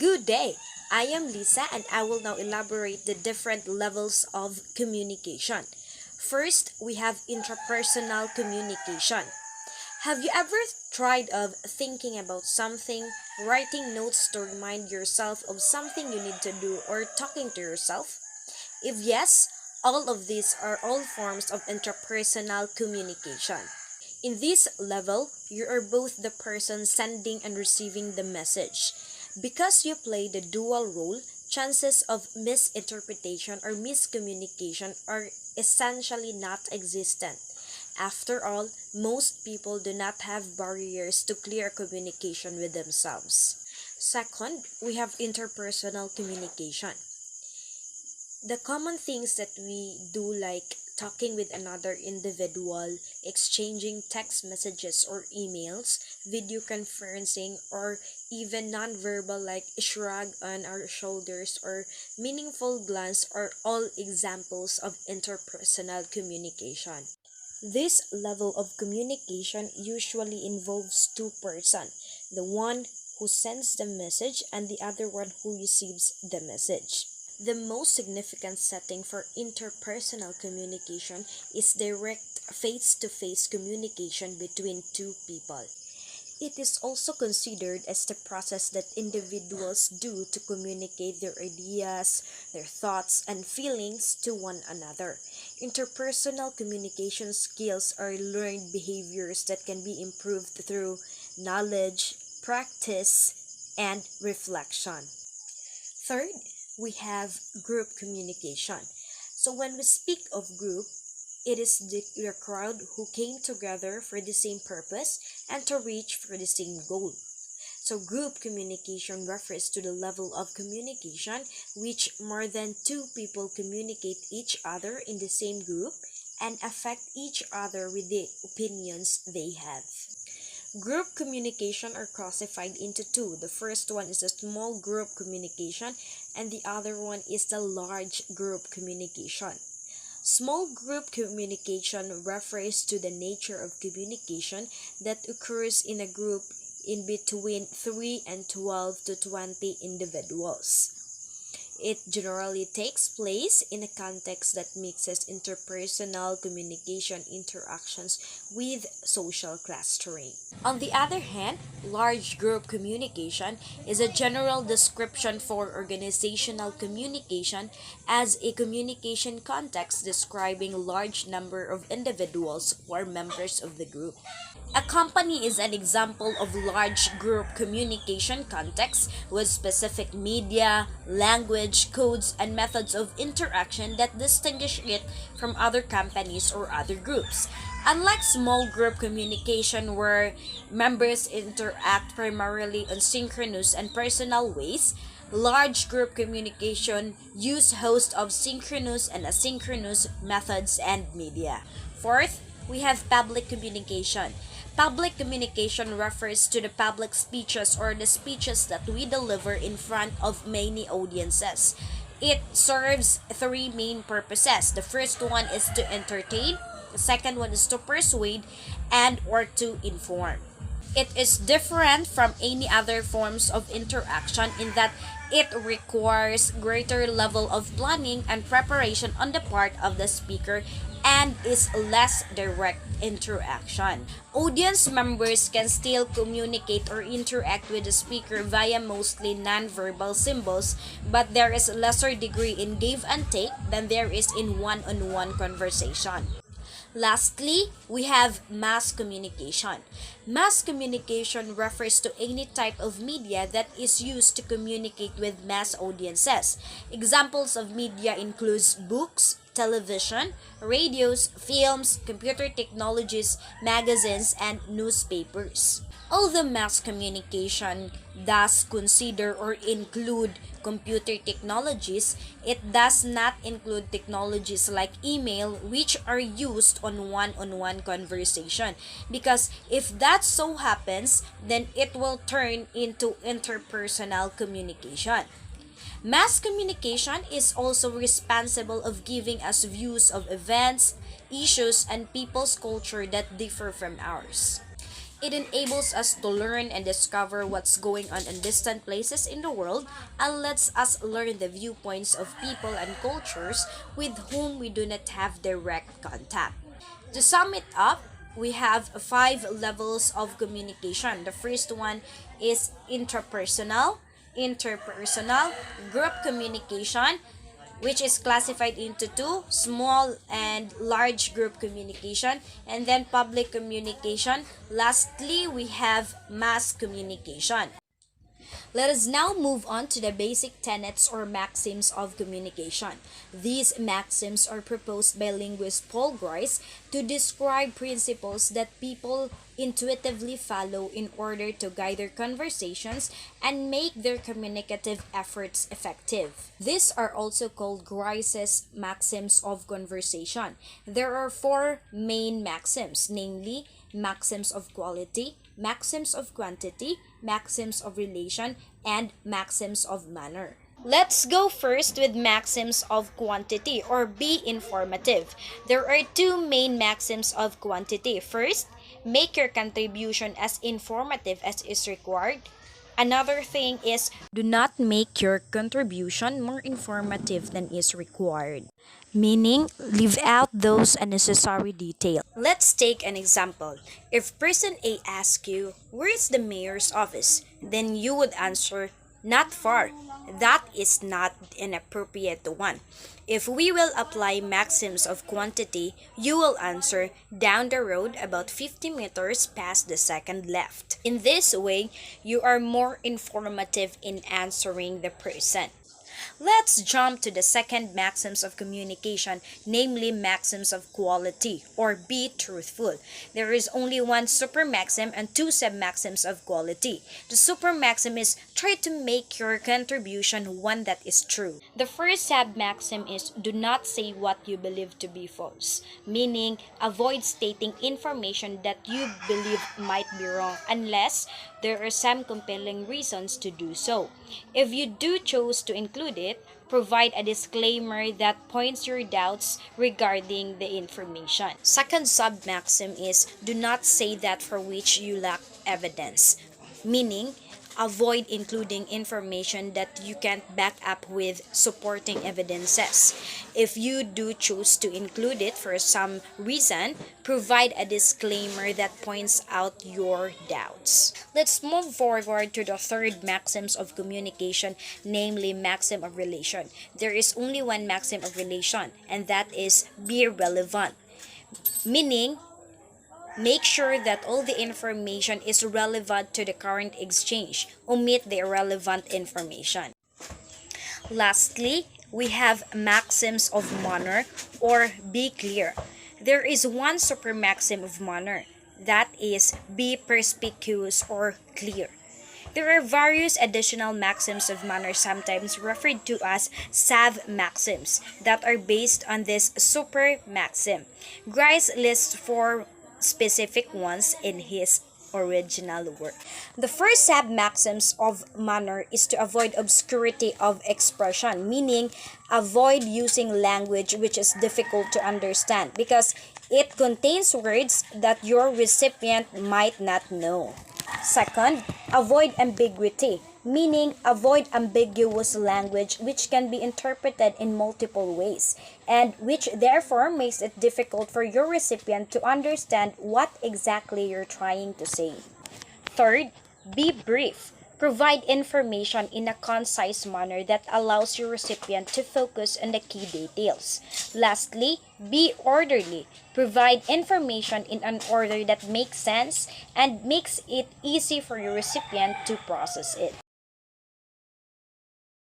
Good day! I am Lisa and I will now elaborate the different levels of communication. First, we have intrapersonal communication. Have you ever tried of thinking about something, writing notes to remind yourself of something you need to do, or talking to yourself? If yes, all of these are all forms of intrapersonal communication. In this level, you are both the person sending and receiving the message. Because you play the dual role, chances of misinterpretation or miscommunication are essentially not existent. After all, most people do not have barriers to clear communication with themselves. Second, we have interpersonal communication. The common things that we do, like talking with another individual, exchanging text messages or emails, video conferencing, or even nonverbal like shrug on our shoulders or meaningful glance are all examples of interpersonal communication. This level of communication usually involves two persons, the one who sends the message and the other one who receives the message. The most significant setting for interpersonal communication is direct face-to-face communication between two people. It is also considered as the process that individuals do to communicate their ideas, their thoughts, and feelings to one another. Interpersonal communication skills are learned behaviors that can be improved through knowledge, practice, and reflection. Third, we have group communication. So when we speak of group, it is the crowd who came together for the same purpose and to reach for the same goal. So group communication refers to the level of communication which more than two people communicate each other in the same group and affect each other with the opinions they have. Group communication are classified into two. The first one is a small group communication and the other one is the large group communication. Small group communication refers to the nature of communication that occurs in a group in between 3 and 12 to 20 individuals. It generally takes place in a context that mixes interpersonal communication interactions with social clustering. On the other hand, large group communication is a general description for organizational communication as a communication context describing a large number of individuals who are members of the group. A company is an example of large group communication context with specific media, language, codes, and methods of interaction that distinguish it from other companies or other groups. Unlike small group communication where members interact primarily on synchronous and personal ways, large group communication use host of synchronous and asynchronous methods and media. Fourth, we have public communication. Public communication refers to the public speeches or the speeches that we deliver in front of many audiences. It serves three main purposes. The first one is to entertain, the second one is to persuade, and or to inform. It is different from any other forms of interaction in that it requires greater level of planning and preparation on the part of the speaker and is less direct interaction. Audience members can still communicate or interact with the speaker via mostly non-verbal symbols, but there is lesser degree in give and take than there is in one-on-one conversation. Lastly, we have mass communication. Mass communication refers to any type of media that is used to communicate with mass audiences. Examples of media includes books, television, radios, films, computer technologies, magazines, and newspapers. Although mass communication does consider or include computer technologies, it does not include technologies like email which are used on one-on-one conversation. Because if that so happens, then it will turn into interpersonal communication. Mass communication is also responsible of giving us views of events, issues, and people's culture that differ from ours. It enables us to learn and discover what's going on in distant places in the world and lets us learn the viewpoints of people and cultures with whom we do not have direct contact. To sum it up, we have five levels of communication. The first one is interpersonal, group communication, which is classified into two, small and large group communication, and then public communication. Lastly, we have mass communication. Let us now move on to the basic tenets or maxims of communication. These maxims are proposed by linguist Paul Grice to describe principles that people intuitively follow in order to guide their conversations and make their communicative efforts effective. These are also called Grice's maxims of conversation. There are four main maxims, namely maxims of quality, maxims of quantity, maxims of relation, and maxims of manner. Let's go first with maxims of quantity or be informative. There are two main maxims of quantity. First, make your contribution as informative as is required. Another thing is do not make your contribution more informative than is required, meaning leave out those unnecessary details. Let's take an example. If person A asks you, "Where is the mayor's office?" then you would answer, "Not far." That is not an appropriate one. If we will apply maxims of quantity, you will answer, "Down the road about 50 meters past the second left." In this way, you are more informative in answering the person. Let's jump to the second maxims of communication, namely maxims of quality or be truthful. There is only one super maxim and two sub maxims of quality. The super maxim is try to make your contribution one that is true. The first sub maxim is do not say what you believe to be false, meaning avoid stating information that you believe might be wrong unless there are some compelling reasons to do so. If you do choose to include it, provide a disclaimer that points your doubts regarding the information. Second sub-maxim is do not say that for which you lack evidence, meaning avoid including information that you can't back up with supporting evidences. If you do choose to include it for some reason, provide a disclaimer that points out your doubts. Let's move forward to the third maxims of communication, namely maxim of relation. There is only one maxim of relation, and that is be relevant, meaning make sure that all the information is relevant to the current exchange. Omit the irrelevant information. Lastly, we have maxims of manner or be clear. There is one super maxim of manner, that is be perspicuous or clear. There are various additional maxims of manner, sometimes referred to as sub-maxims, that are based on this super maxim. Grice lists four specific ones in his original work. The first sub-maxims of manner is to avoid obscurity of expression, meaning avoid using language which is difficult to understand because it contains words that your recipient might not know. Second, avoid ambiguity, meaning avoid ambiguous language which can be interpreted in multiple ways and which therefore makes it difficult for your recipient to understand what exactly you're trying to say. Third, be brief. Provide information in a concise manner that allows your recipient to focus on the key details. Lastly, be orderly. Provide information in an order that makes sense and makes it easy for your recipient to process it.